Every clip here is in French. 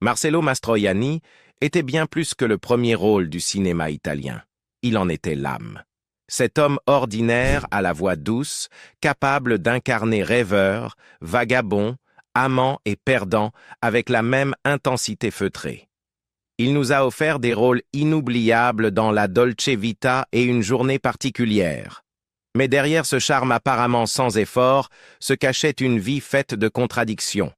Marcello Mastroianni était bien plus que le premier rôle du cinéma italien. Il en était l'âme. Cet homme ordinaire à la voix douce, capable d'incarner rêveur, vagabond, amant et perdant avec la même intensité feutrée. Il nous a offert des rôles inoubliables dans La Dolce Vita et Une journée particulière. Mais derrière ce charme apparemment sans effort se cachait une vie faite de contradictions.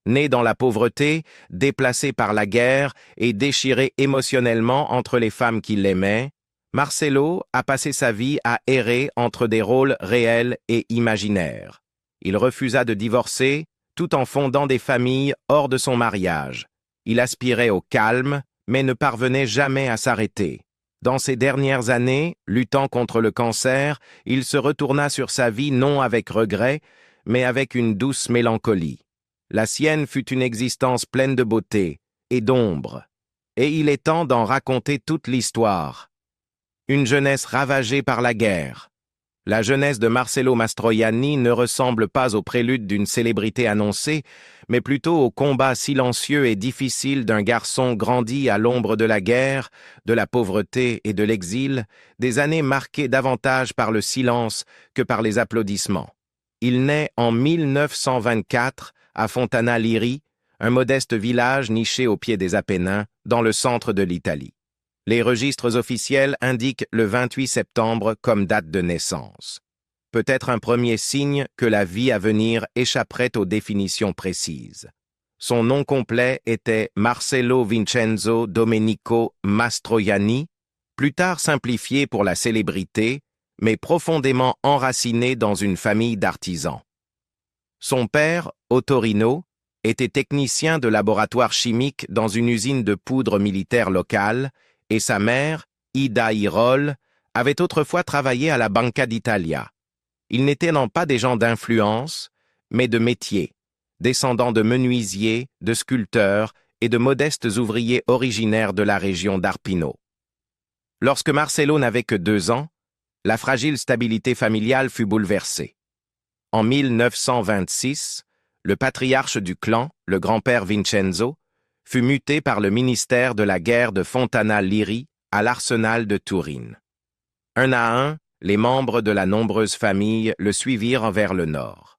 Né dans la pauvreté, déplacé par la guerre et déchiré émotionnellement entre les femmes qui l'aimaient, Marcello a passé sa vie à errer entre des rôles réels et imaginaires. Il refusa de divorcer, tout en fondant des familles hors de son mariage. Il aspirait au calme, mais ne parvenait jamais à s'arrêter. Dans ses dernières années, luttant contre le cancer, il se retourna sur sa vie non avec regret, mais avec une douce mélancolie. La sienne fut une existence pleine de beauté et d'ombre, et il est temps d'en raconter toute l'histoire. Une jeunesse ravagée par la guerre. La jeunesse de Marcello Mastroianni ne ressemble pas au prélude d'une célébrité annoncée, mais plutôt au combat silencieux et difficile d'un garçon grandi à l'ombre de la guerre, de la pauvreté et de l'exil, des années marquées davantage par le silence que par les applaudissements. Il naît en 1924 à Fontana Liri, un modeste village niché au pied des Apennins, dans le centre de l'Italie. Les registres officiels indiquent le 28 septembre comme date de naissance. Peut-être un premier signe que la vie à venir échapperait aux définitions précises. Son nom complet était Marcello Vincenzo Domenico Mastroianni, plus tard simplifié pour la célébrité, mais profondément enraciné dans une famille d'artisans. Son père, Ottorino, était technicien de laboratoire chimique dans une usine de poudre militaire locale, et sa mère, Ida Irol, avait autrefois travaillé à la Banca d'Italia. Ils n'étaient non pas des gens d'influence, mais de métier, descendants de menuisiers, de sculpteurs et de modestes ouvriers originaires de la région d'Arpino. Lorsque Marcello n'avait que 2 ans, la fragile stabilité familiale fut bouleversée. En 1926, le patriarche du clan, le grand-père Vincenzo, fut muté par le ministère de la guerre de Fontana Liri à l'arsenal de Turin. Un à un, les membres de la nombreuse famille le suivirent vers le nord.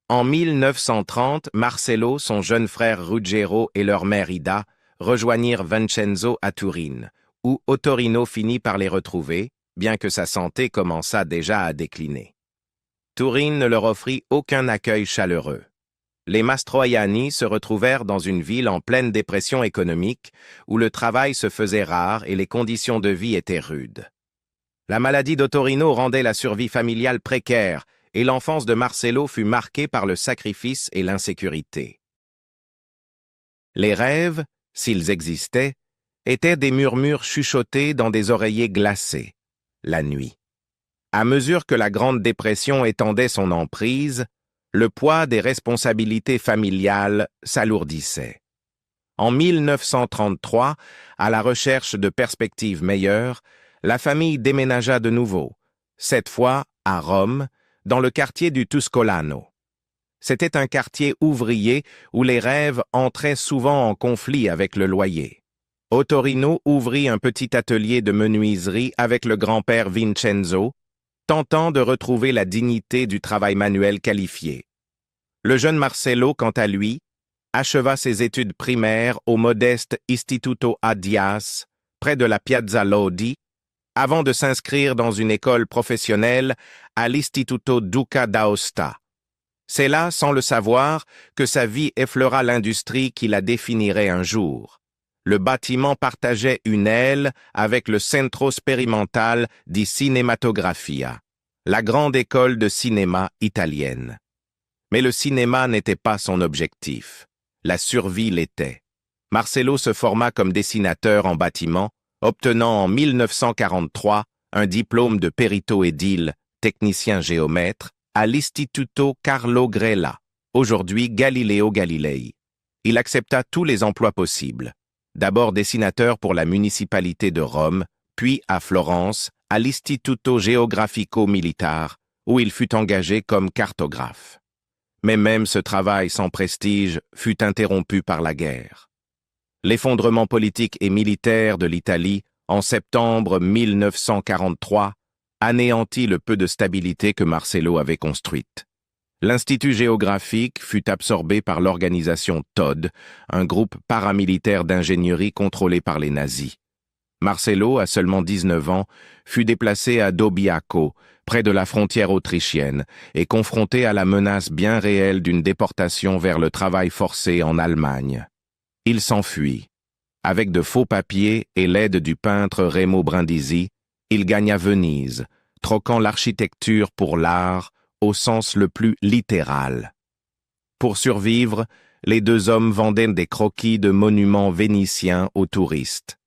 En 1930, Marcello, son jeune frère Ruggero et leur mère Ida rejoignirent Vincenzo à Turin, où Ottorino finit par les retrouver, bien que sa santé commençât déjà à décliner. Turin ne leur offrit aucun accueil chaleureux. Les Mastroianni se retrouvèrent dans une ville en pleine dépression économique, où le travail se faisait rare et les conditions de vie étaient rudes. La maladie d'Ottorino rendait la survie familiale précaire, et l'enfance de Marcello fut marquée par le sacrifice et l'insécurité. Les rêves, s'ils existaient, étaient des murmures chuchotés dans des oreillers glacés, la nuit. À mesure que la Grande Dépression étendait son emprise, le poids des responsabilités familiales s'alourdissait. En 1933, à la recherche de perspectives meilleures, la famille déménagea de nouveau, cette fois à Rome, dans le quartier du Tuscolano. C'était un quartier ouvrier où les rêves entraient souvent en conflit avec le loyer. Ottorino ouvrit un petit atelier de menuiserie avec le grand-père Vincenzo, tentant de retrouver la dignité du travail manuel qualifié. Le jeune Marcello, quant à lui, acheva ses études primaires au modeste Istituto a Dias, près de la Piazza Lodi, avant de s'inscrire dans une école professionnelle à l'Istituto Duca d'Aosta. C'est là, sans le savoir, que sa vie effleura l'industrie qui la définirait un jour. Le bâtiment partageait une aile avec le Centro Sperimentale di Cinematografia, la grande école de cinéma italienne. Mais le cinéma n'était pas son objectif. La survie l'était. Marcello se forma comme dessinateur en bâtiment, obtenant en 1943 un diplôme de perito édile, technicien géomètre, à l'Istituto Carlo Grella, aujourd'hui Galileo Galilei. Il accepta tous les emplois possibles. D'abord dessinateur pour la municipalité de Rome, puis à Florence, à l'Istituto Geografico Militare, où il fut engagé comme cartographe. Mais même ce travail sans prestige fut interrompu par la guerre. L'effondrement politique et militaire de l'Italie en septembre 1943 anéantit le peu de stabilité que Marcello avait construite. L'Institut géographique fut absorbé par l'organisation Todd, un groupe paramilitaire d'ingénierie contrôlé par les nazis. Marcello, à seulement 19 ans, fut déplacé à Dobbiaco, près de la frontière autrichienne, et confronté à la menace bien réelle d'une déportation vers le travail forcé en Allemagne. Il s'enfuit. Avec de faux papiers et l'aide du peintre Remo Brindisi, il gagna Venise, troquant l'architecture pour l'art au sens le plus littéral. Pour survivre, les deux hommes vendaient des croquis de monuments vénitiens aux touristes.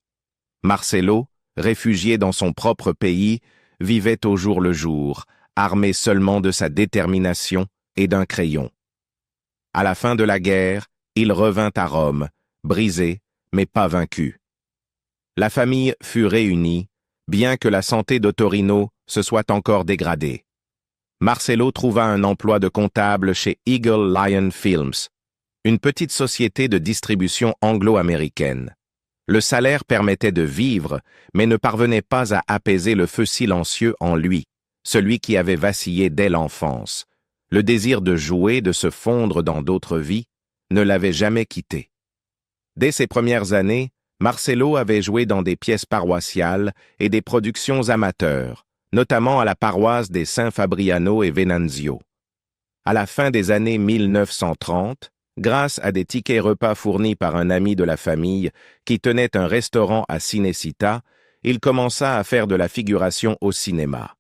Marcello, réfugié dans son propre pays, vivait au jour le jour, armé seulement de sa détermination et d'un crayon. À la fin de la guerre, il revint à Rome, brisé, mais pas vaincu. La famille fut réunie, bien que la santé d'Ottorino se soit encore dégradée. Marcello trouva un emploi de comptable chez Eagle Lion Films, une petite société de distribution anglo-américaine. Le salaire permettait de vivre, mais ne parvenait pas à apaiser le feu silencieux en lui, celui qui avait vacillé dès l'enfance. Le désir de jouer, de se fondre dans d'autres vies, ne l'avait jamais quitté. Dès ses premières années, Marcello avait joué dans des pièces paroissiales et des productions amateurs, notamment à la paroisse des Saints Fabriano et Venanzio. À la fin des années 1930, grâce à des tickets repas fournis par un ami de la famille qui tenait un restaurant à Cinecittà, il commença à faire de la figuration au cinéma.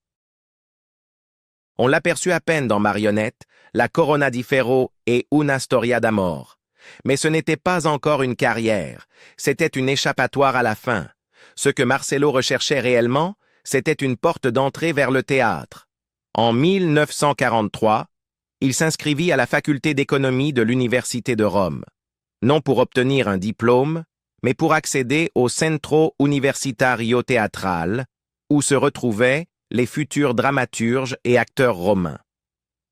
On l'aperçut à peine dans Marionnette, La Corona di Ferro et Una Storia d'Amor. Mais ce n'était pas encore une carrière, c'était une échappatoire à la fin. Ce que Marcello recherchait réellement, c'était une porte d'entrée vers le théâtre. En 1943, il s'inscrivit à la faculté d'économie de l'Université de Rome, non pour obtenir un diplôme, mais pour accéder au Centro Universitario Teatral, où se retrouvaient les futurs dramaturges et acteurs romains.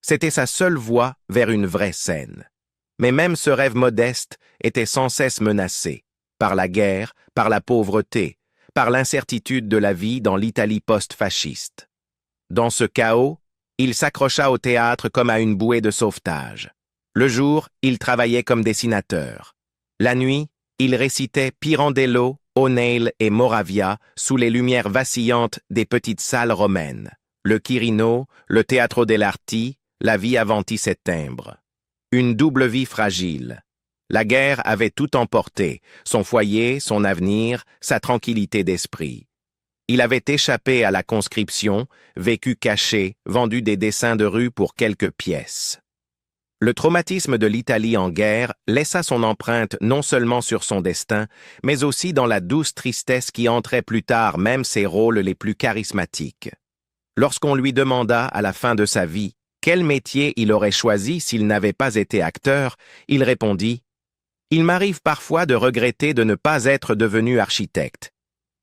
C'était sa seule voie vers une vraie scène. Mais même ce rêve modeste était sans cesse menacé, par la guerre, par la pauvreté, par l'incertitude de la vie dans l'Italie post-fasciste. Dans ce chaos, il s'accrocha au théâtre comme à une bouée de sauvetage. Le jour, il travaillait comme dessinateur. La nuit, il récitait Pirandello, O'Neill et Moravia sous les lumières vacillantes des petites salles romaines. Le Quirino, le Teatro dell'Arti, la Via Vanti Settembre. Une double vie fragile. La guerre avait tout emporté, son foyer, son avenir, sa tranquillité d'esprit. Il avait échappé à la conscription, vécu caché, vendu des dessins de rue pour quelques pièces. Le traumatisme de l'Italie en guerre laissa son empreinte non seulement sur son destin, mais aussi dans la douce tristesse qui entrait plus tard même ses rôles les plus charismatiques. Lorsqu'on lui demanda à la fin de sa vie quel métier il aurait choisi s'il n'avait pas été acteur, il répondit « Il m'arrive parfois de regretter de ne pas être devenu architecte.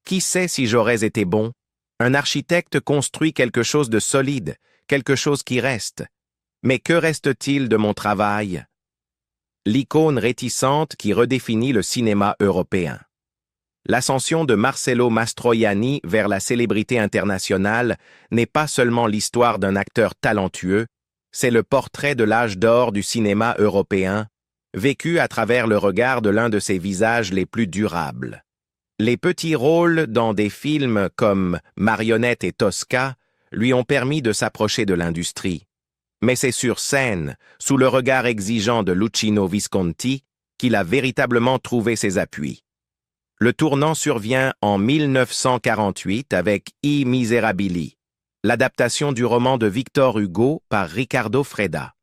Qui sait si j'aurais été bon? Un architecte construit quelque chose de solide, quelque chose qui reste. Mais que reste-t-il de mon travail? » L'icône réticente qui redéfinit le cinéma européen. L'ascension de Marcello Mastroianni vers la célébrité internationale n'est pas seulement l'histoire d'un acteur talentueux, c'est le portrait de l'âge d'or du cinéma européen, vécu à travers le regard de l'un de ses visages les plus durables. Les petits rôles dans des films comme Marionnette et Tosca lui ont permis de s'approcher de l'industrie. Mais c'est sur scène, sous le regard exigeant de Luchino Visconti, qu'il a véritablement trouvé ses appuis. Le tournant survient en 1948 avec I Miserabili, l'adaptation du roman de Victor Hugo par Riccardo Freda.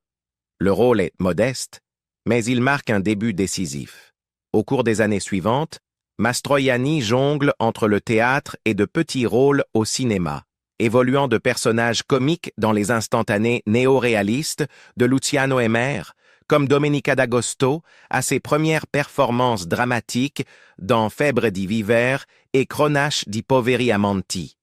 Le rôle est modeste, mais il marque un début décisif. Au cours des années suivantes, Mastroianni jongle entre le théâtre et de petits rôles au cinéma, évoluant de personnages comiques dans les instantanés néo-réalistes de Luciano Emer, comme Domenica d'Agosto, à ses premières performances dramatiques dans Febbre di Viver et Cronache di Poveri Amanti.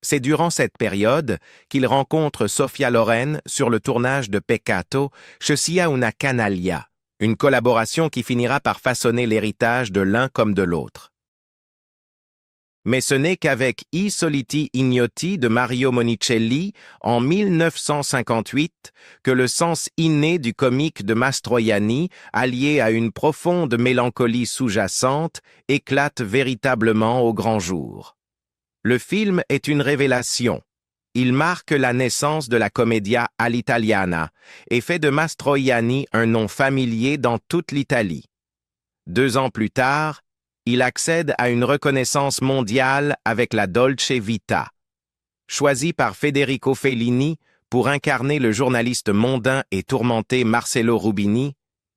C'est durant cette période qu'il rencontre Sofia Loren sur le tournage de Peccato, chez Sia una canaglia, Une collaboration qui finira par façonner l'héritage de l'un comme de l'autre. Mais ce n'est qu'avec I soliti ignoti de Mario Monicelli, en 1958, que le sens inné du comique de Mastroianni, allié à une profonde mélancolie sous-jacente, éclate véritablement au grand jour. Le film est une révélation. Il marque la naissance de la commedia all'italiana et fait de Mastroianni un nom familier dans toute l'Italie. 2 ans plus tard, il accède à une reconnaissance mondiale avec la Dolce Vita. Choisi par Federico Fellini pour incarner le journaliste mondain et tourmenté Marcello Rubini,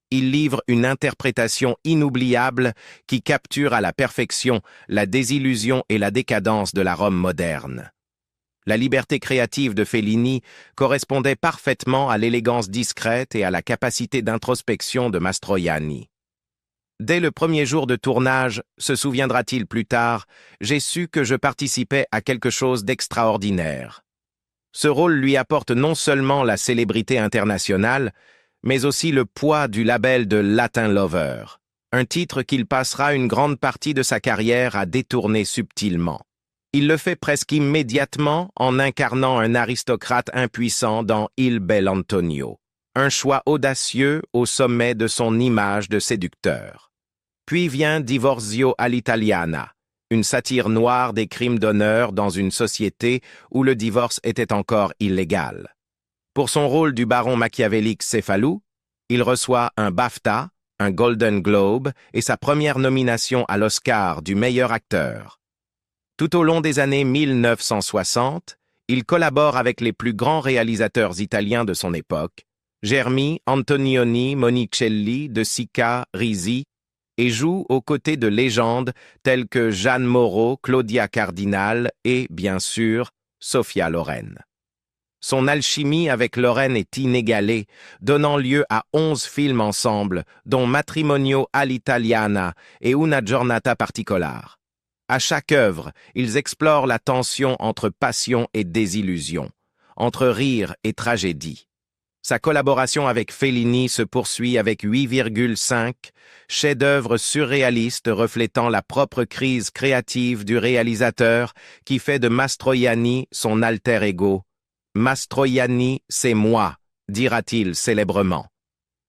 il livre une interprétation inoubliable qui capture à la perfection la désillusion et la décadence de la Rome moderne. La liberté créative de Fellini correspondait parfaitement à l'élégance discrète et à la capacité d'introspection de Mastroianni. Dès le premier jour de tournage, se souviendra-t-il plus tard, j'ai su que je participais à quelque chose d'extraordinaire. Ce rôle lui apporte non seulement la célébrité internationale, mais aussi le poids du label de Latin Lover, un titre qu'il passera une grande partie de sa carrière à détourner subtilement. Il le fait presque immédiatement en incarnant un aristocrate impuissant dans Il Bel Antonio, un choix audacieux au sommet de son image de séducteur. Puis vient Divorzio all'italiana, une satire noire des crimes d'honneur dans une société où le divorce était encore illégal. Pour son rôle du baron machiavélique Cefalù, il reçoit un BAFTA, un Golden Globe et sa première nomination à l'Oscar du meilleur acteur. Tout au long des années 1960, il collabore avec les plus grands réalisateurs italiens de son époque, Germi, Antonioni, Monicelli, De Sica, Risi, et joue aux côtés de légendes telles que Jeanne Moreau, Claudia Cardinal et, bien sûr, Sophia Loren. Son alchimie avec Loren est inégalée, donnant lieu à 11 films ensemble, dont Matrimonio all'italiana et Una giornata particolare. À chaque œuvre, ils explorent la tension entre passion et désillusion, entre rire et tragédie. Sa collaboration avec Fellini se poursuit avec 8,5, chef-d'œuvre surréaliste reflétant la propre crise créative du réalisateur qui fait de Mastroianni son alter ego. « Mastroianni, c'est moi », dira-t-il célèbrement.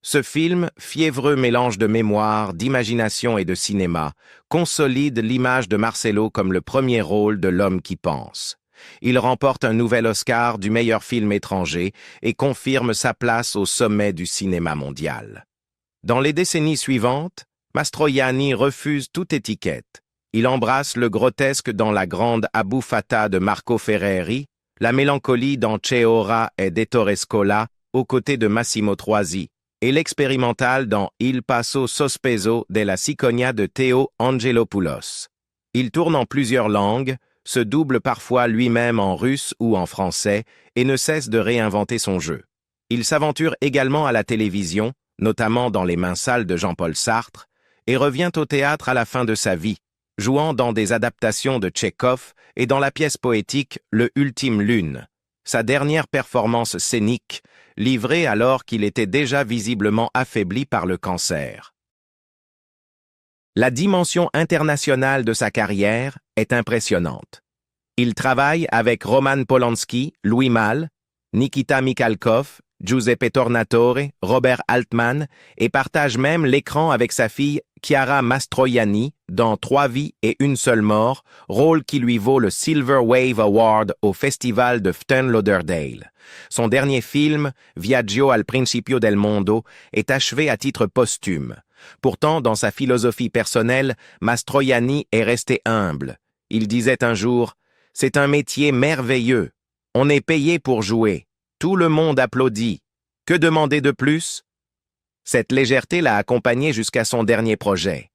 Ce film, fiévreux mélange de mémoire, d'imagination et de cinéma, consolide l'image de Marcello comme le premier rôle de l'homme qui pense. Il remporte un nouvel Oscar du meilleur film étranger et confirme sa place au sommet du cinéma mondial. Dans les décennies suivantes, Mastroianni refuse toute étiquette. Il embrasse le grotesque dans La Grande Abbuffata de Marco Ferreri, la mélancolie dans C'è ora ed Ettore Scola aux côtés de Massimo Troisi, et l'expérimental dans Il Passo Sospeso della Cicogna de Theo Angelopoulos. Il tourne en plusieurs langues, se double parfois lui-même en russe ou en français et ne cesse de réinventer son jeu. Il s'aventure également à la télévision, notamment dans Les Mains sales de Jean-Paul Sartre, et revient au théâtre à la fin de sa vie, jouant dans des adaptations de Tchekhov et dans la pièce poétique Le Ultime Lune, sa dernière performance scénique, livrée alors qu'il était déjà visiblement affaibli par le cancer. La dimension internationale de sa carrière est impressionnante. Il travaille avec Roman Polanski, Louis Malle, Nikita Mikhalkov, Giuseppe Tornatore, Robert Altman et partage même l'écran avec sa fille Chiara Mastroianni dans 3 vies et une seule mort, rôle qui lui vaut le Silver Wave Award au Festival de Fort Lauderdale. Son dernier film, Viaggio al Principio del Mondo, est achevé à titre posthume. Pourtant, dans sa philosophie personnelle, Mastroianni est resté humble. Il disait un jour « C'est un métier merveilleux. On est payé pour jouer. Tout le monde applaudit. Que demander de plus ?» Cette légèreté l'a accompagné jusqu'à son dernier projet.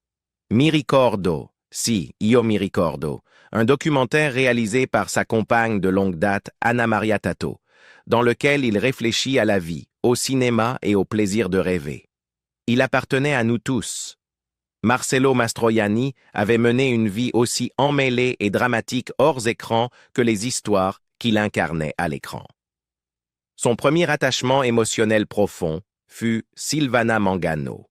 Mi ricordo, si, io mi ricordo, un documentaire réalisé par sa compagne de longue date, Anna Maria Tato, dans lequel il réfléchit à la vie, au cinéma et au plaisir de rêver. Il appartenait à nous tous. Marcello Mastroianni avait mené une vie aussi emmêlée et dramatique hors écran que les histoires qu'il incarnait à l'écran. Son premier attachement émotionnel profond, fut Silvana Mangano,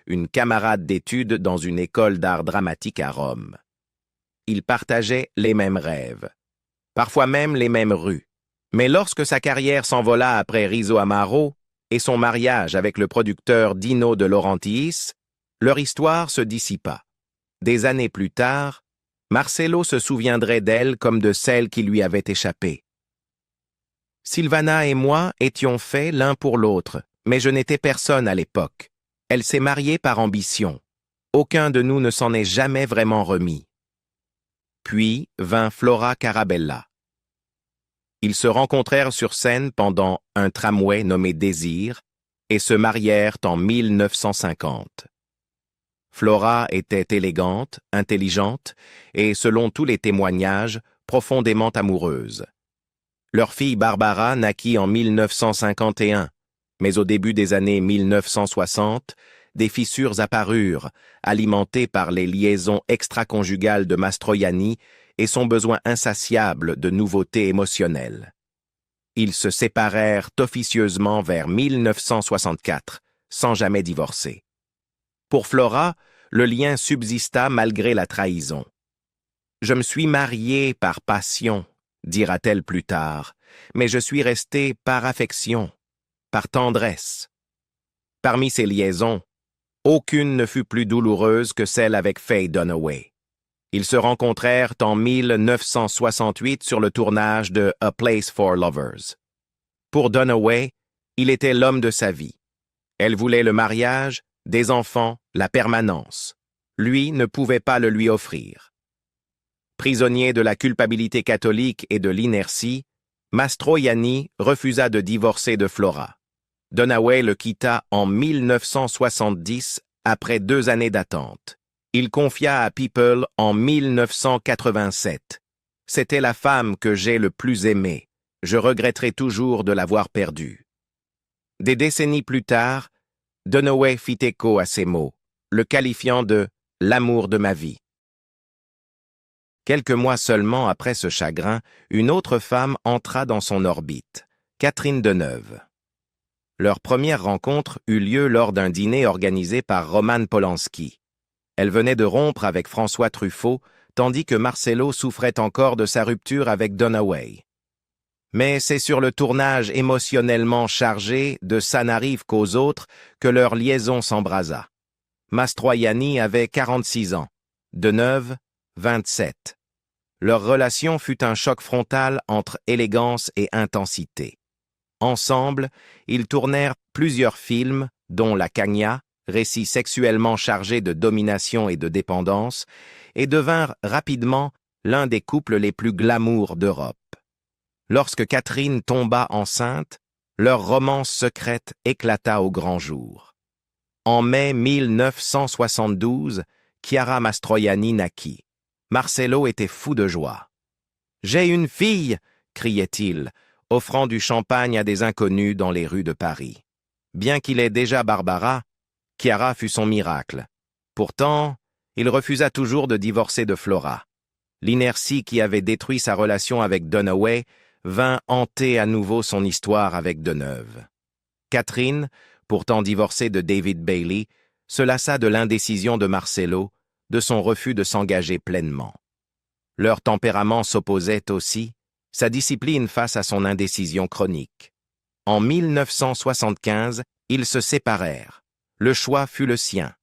une camarade d'études dans une école d'art dramatique à Rome. Ils partageaient les mêmes rêves, parfois même les mêmes rues. Mais lorsque sa carrière s'envola après Rizzo Amaro et son mariage avec le producteur Dino De Laurentiis, leur histoire se dissipa. Des années plus tard, Marcello se souviendrait d'elle comme de celle qui lui avait échappé. Silvana et moi étions faits l'un pour l'autre, mais je n'étais personne à l'époque. Elle s'est mariée par ambition. Aucun de nous ne s'en est jamais vraiment remis. Puis vint Flora Carabella. Ils se rencontrèrent sur scène pendant un tramway nommé Désir et se marièrent en 1950. Flora était élégante, intelligente et, selon tous les témoignages, profondément amoureuse. Leur fille Barbara naquit en 1951, mais au début des années 1960, des fissures apparurent, alimentées par les liaisons extraconjugales de Mastroianni et son besoin insatiable de nouveautés émotionnelles. Ils se séparèrent officieusement vers 1964, sans jamais divorcer. Pour Flora, le lien subsista malgré la trahison. « Je me suis mariée par passion », dira-t-elle plus tard, « mais je suis restée par affection, par tendresse. » Parmi ces liaisons, aucune ne fut plus douloureuse que celle avec Faye Dunaway. Ils se rencontrèrent en 1968 sur le tournage de A Place for Lovers. Pour Dunaway, il était l'homme de sa vie. Elle voulait le mariage, des enfants, la permanence. Lui ne pouvait pas le lui offrir. Prisonnier de la culpabilité catholique et de l'inertie, Mastroianni refusa de divorcer de Flora. Dunaway le quitta en 1970 après 2 années d'attente. Il confia à People en 1987. « C'était la femme que j'ai le plus aimée. Je regretterai toujours de l'avoir perdue. » Des décennies plus tard, Dunaway fit écho à ces mots, le qualifiant de « l'amour de ma vie ». Quelques mois seulement après ce chagrin, une autre femme entra dans son orbite, Catherine Deneuve. Leur première rencontre eut lieu lors d'un dîner organisé par Roman Polanski. Elle venait de rompre avec François Truffaut, tandis que Marcello souffrait encore de sa rupture avec Dunaway. Mais c'est sur le tournage émotionnellement chargé de Ça n'arrive qu'aux autres que leur liaison s'embrasa. Mastroianni avait 46 ans, Deneuve, 27. Leur relation fut un choc frontal entre élégance et intensité. Ensemble, ils tournèrent plusieurs films, dont La Cagna, récit sexuellement chargé de domination et de dépendance, et devinrent rapidement l'un des couples les plus glamour d'Europe. Lorsque Catherine tomba enceinte, leur romance secrète éclata au grand jour. En mai 1972, Chiara Mastroianni naquit. Marcello était fou de joie. « J'ai une fille !» criait-il, offrant du champagne à des inconnus dans les rues de Paris. Bien qu'il ait déjà Barbara, Chiara fut son miracle. Pourtant, il refusa toujours de divorcer de Flora. L'inertie qui avait détruit sa relation avec Dunaway vint hanter à nouveau son histoire avec Deneuve. Catherine, pourtant divorcée de David Bailey, se lassa de l'indécision de Marcello, de son refus de s'engager pleinement. Leur tempérament s'opposait aussi, sa discipline face à son indécision chronique. En 1975, ils se séparèrent. Le choix fut le sien.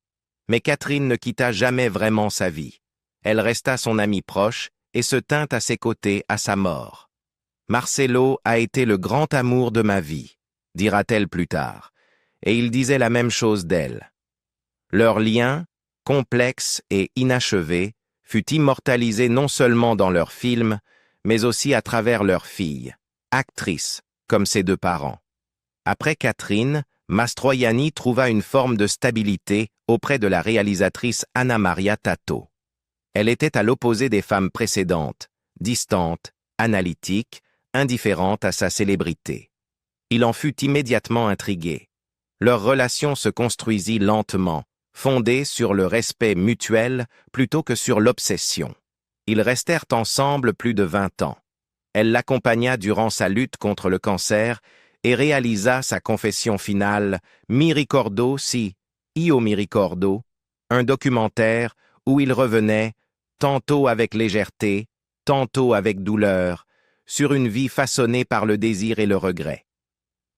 Mais Catherine ne quitta jamais vraiment sa vie. Elle resta son amie proche et se tint à ses côtés à sa mort. « Marcello a été le grand amour de ma vie », dira-t-elle plus tard, et il disait la même chose d'elle. Leur lien, complexe et inachevé, fut immortalisé non seulement dans leurs films, mais aussi à travers leur fille, actrice, comme ses 2 parents. Après Catherine, Mastroianni trouva une forme de stabilité auprès de la réalisatrice Anna Maria Tato. Elle était à l'opposé des femmes précédentes, distante, analytique, indifférente à sa célébrité. Il en fut immédiatement intrigué. Leur relation se construisit lentement, fondée sur le respect mutuel plutôt que sur l'obsession. Ils restèrent ensemble plus de 20 ans. Elle l'accompagna durant sa lutte contre le cancer et réalisa sa confession finale Mi ricordo si, io mi ricordo, un documentaire où il revenait, tantôt avec légèreté, tantôt avec douleur, sur une vie façonnée par le désir et le regret.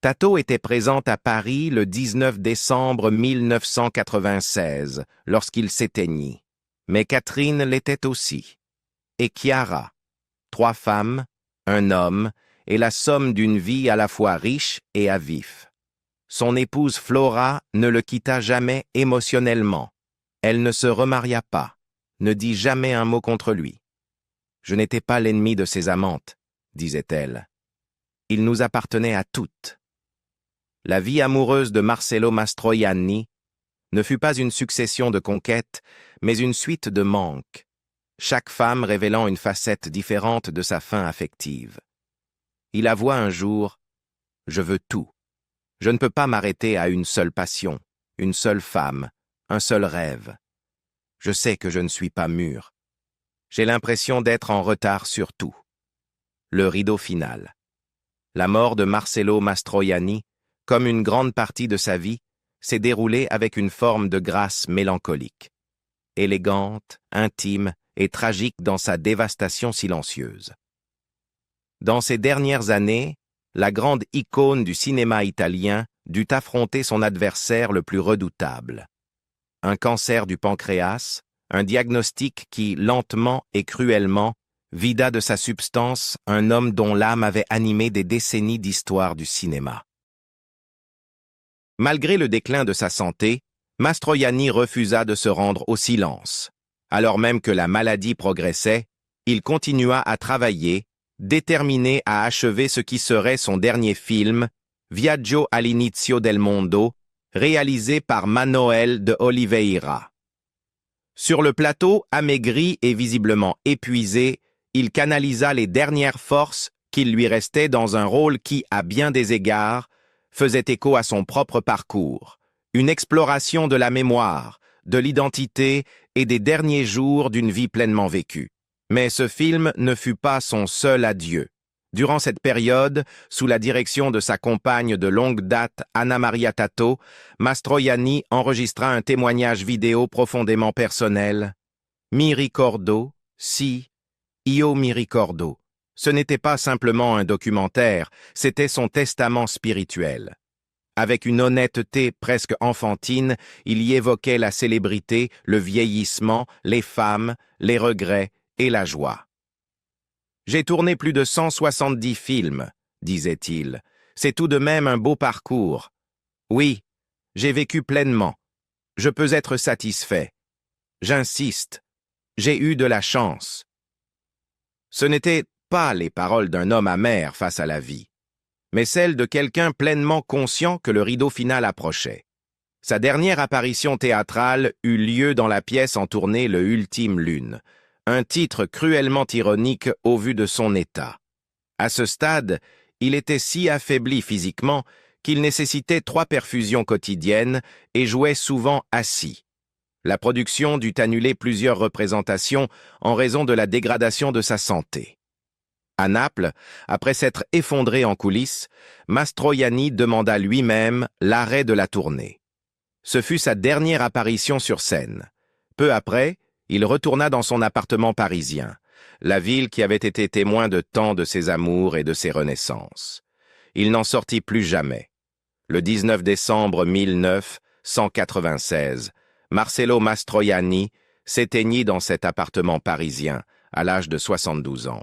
Tato était présente à Paris le 19 décembre 1996, lorsqu'il s'éteignit. Mais Catherine l'était aussi. Et Chiara. 3 femmes, un homme, et la somme d'une vie à la fois riche et à vif. Son épouse Flora ne le quitta jamais émotionnellement. Elle ne se remaria pas, ne dit jamais un mot contre lui. « Je n'étais pas l'ennemi de ses amantes », disait-elle. « Il nous appartenait à toutes. » La vie amoureuse de Marcello Mastroianni ne fut pas une succession de conquêtes, mais une suite de manques, chaque femme révélant une facette différente de sa faim affective. Il avoua un jour « Je veux tout. Je ne peux pas m'arrêter à une seule passion, une seule femme, un seul rêve. Je sais que je ne suis pas mûr. J'ai l'impression d'être en retard sur tout. » Le rideau final. La mort de Marcello Mastroianni, comme une grande partie de sa vie, s'est déroulée avec une forme de grâce mélancolique, élégante, intime et tragique dans sa dévastation silencieuse. Dans ces dernières années, la grande icône du cinéma italien dut affronter son adversaire le plus redoutable. Un cancer du pancréas, un diagnostic qui, lentement et cruellement, vida de sa substance un homme dont l'âme avait animé des décennies d'histoire du cinéma. Malgré le déclin de sa santé, Mastroianni refusa de se rendre au silence. Alors même que la maladie progressait, il continua à travailler, déterminé à achever ce qui serait son dernier film, Viaggio all'inizio del mondo, réalisé par Manoel de Oliveira. Sur le plateau, amaigri et visiblement épuisé, il canalisa les dernières forces qu'il lui restaient dans un rôle qui, à bien des égards, faisait écho à son propre parcours, une exploration de la mémoire, de l'identité et des derniers jours d'une vie pleinement vécue. Mais ce film ne fut pas son seul adieu. Durant cette période, sous la direction de sa compagne de longue date Anna Maria Tato, Mastroianni enregistra un témoignage vidéo profondément personnel. Mi ricordo, si, io mi ricordo. Ce n'était pas simplement un documentaire, c'était son testament spirituel. Avec une honnêteté presque enfantine, il y évoquait la célébrité, le vieillissement, les femmes, les regrets et la joie. « J'ai tourné plus de 170 films, disait-il. C'est tout de même un beau parcours. Oui, j'ai vécu pleinement. Je peux être satisfait. J'insiste, j'ai eu de la chance. » Ce n'étaient pas les paroles d'un homme amer face à la vie, mais celles de quelqu'un pleinement conscient que le rideau final approchait. Sa dernière apparition théâtrale eut lieu dans la pièce en tournée Le Ultime Lune, un titre cruellement ironique au vu de son état. À ce stade, il était si affaibli physiquement qu'il nécessitait 3 perfusions quotidiennes et jouait souvent assis. La production dut annuler plusieurs représentations en raison de la dégradation de sa santé. À Naples, après s'être effondré en coulisses, Mastroianni demanda lui-même l'arrêt de la tournée. Ce fut sa dernière apparition sur scène. Peu après, il retourna dans son appartement parisien, la ville qui avait été témoin de tant de ses amours et de ses renaissances. Il n'en sortit plus jamais. Le 19 décembre 1996, Marcello Mastroianni s'éteignit dans cet appartement parisien à l'âge de 72 ans.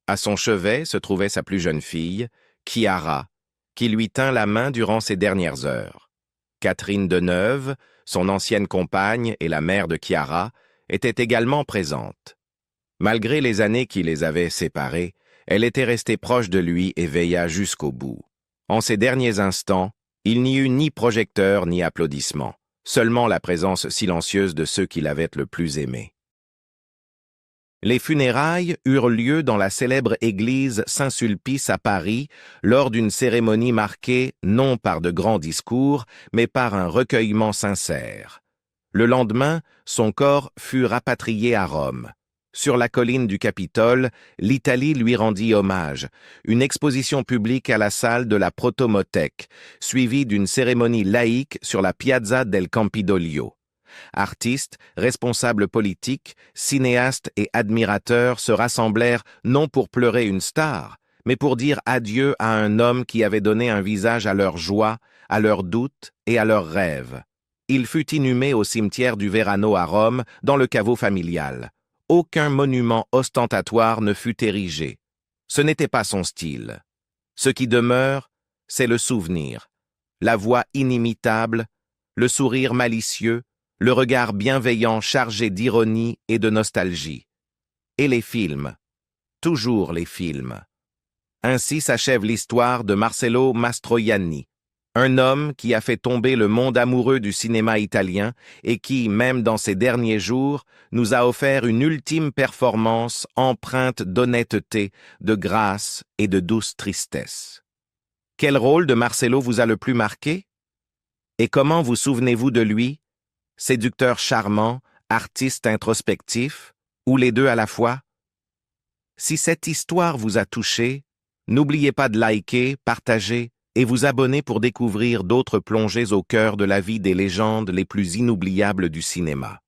À son chevet se trouvait sa plus jeune fille, Chiara, qui lui tint la main durant ses dernières heures. Catherine Deneuve, son ancienne compagne et la mère de Chiara, était également présente. Malgré les années qui les avaient séparés, elle était restée proche de lui et veilla jusqu'au bout. En ces derniers instants, il n'y eut ni projecteur ni applaudissements, seulement la présence silencieuse de ceux qui l'avaient le plus aimé. Les funérailles eurent lieu dans la célèbre église Saint-Sulpice à Paris lors d'une cérémonie marquée non par de grands discours, mais par un recueillement sincère. Le lendemain, son corps fut rapatrié à Rome. Sur la colline du Capitole, l'Italie lui rendit hommage, une exposition publique à la salle de la Protomothèque, suivie d'une cérémonie laïque sur la Piazza del Campidoglio. Artistes, responsables politiques, cinéastes et admirateurs se rassemblèrent non pour pleurer une star, mais pour dire adieu à un homme qui avait donné un visage à leurs joies, à leurs doutes et à leurs rêves. Il fut inhumé au cimetière du Verano à Rome, dans le caveau familial. Aucun monument ostentatoire ne fut érigé. Ce n'était pas son style. Ce qui demeure, c'est le souvenir, la voix inimitable, le sourire malicieux, le regard bienveillant chargé d'ironie et de nostalgie. Et les films, toujours les films. Ainsi s'achève l'histoire de Marcello Mastroianni, un homme qui a fait tomber le monde amoureux du cinéma italien et qui, même dans ses derniers jours, nous a offert une ultime performance empreinte d'honnêteté, de grâce et de douce tristesse. Quel rôle de Marcello vous a le plus marqué? Et comment vous souvenez-vous de lui? Séducteur charmant, artiste introspectif, ou les deux à la fois? Si cette histoire vous a touché, n'oubliez pas de liker, partager et vous abonner pour découvrir d'autres plongées au cœur de la vie des légendes les plus inoubliables du cinéma.